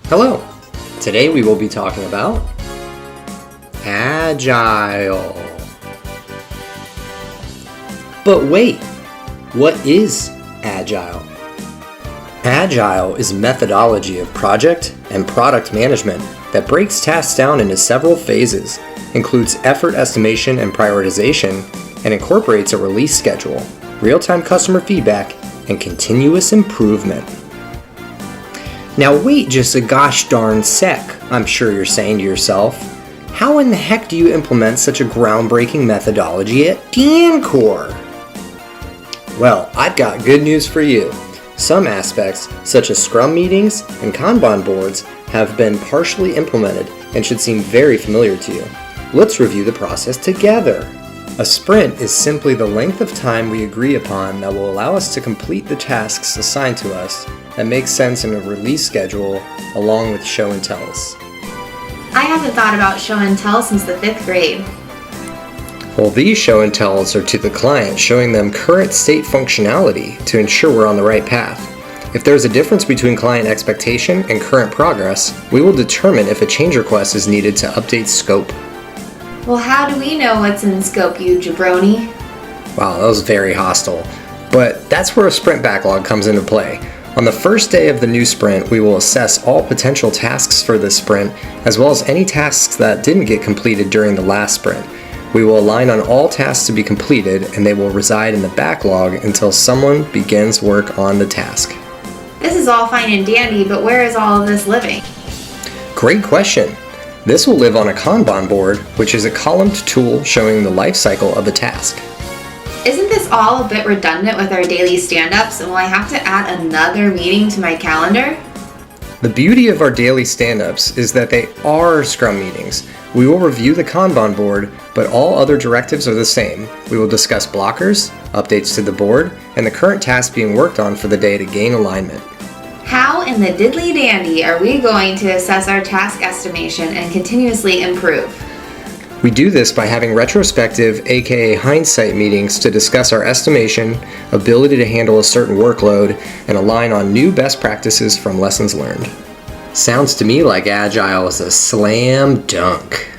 Hello! Today we will be talking about Agile. But wait, what is Agile? Agile is a methodology of project and product management that breaks tasks down into several phases, includes effort estimation and prioritization, and incorporates a release schedule, real-time customer feedback, and continuous improvement. Now wait just a gosh darn sec, I'm sure you're saying to yourself. How in the heck do you implement such a groundbreaking methodology at Dancor? Well, I've got good news for you. Some aspects, such as Scrum meetings and Kanban boards, have been partially implemented and should seem very familiar to you. Let's review the process together. A sprint is simply the length of time we agree upon that will allow us to complete the tasks assigned to us that makes sense in a release schedule along with show and tells. I haven't thought about show and tell since the 5th grade. Well, these show and tells are to the client, showing them current state functionality to ensure we're on the right path. If there's a difference between client expectation and current progress, we will determine if a change request is needed to update scope. Well, how do we know what's in scope, you jabroni? Wow, that was very hostile. But that's where a sprint backlog comes into play. On the first day of the new sprint, we will assess all potential tasks for this sprint, as well as any tasks that didn't get completed during the last sprint. We will align on all tasks to be completed, and they will reside in the backlog until someone begins work on the task. This is all fine and dandy, but where is all of this living? Great question. This will live on a Kanban board, which is a columned tool showing the life cycle of a task. Isn't this all a bit redundant with our daily stand-ups, and will I have to add another meeting to my calendar? The beauty of our daily stand-ups is that they are Scrum meetings. We will review the Kanban board, but all other directives are the same. We will discuss blockers, updates to the board, and the current task being worked on for the day to gain alignment. How in the diddly dandy are we going to assess our task estimation and continuously improve? We do this by having retrospective, aka hindsight meetings to discuss our estimation, ability to handle a certain workload, and align on new best practices from lessons learned. Sounds to me like Agile is a slam dunk.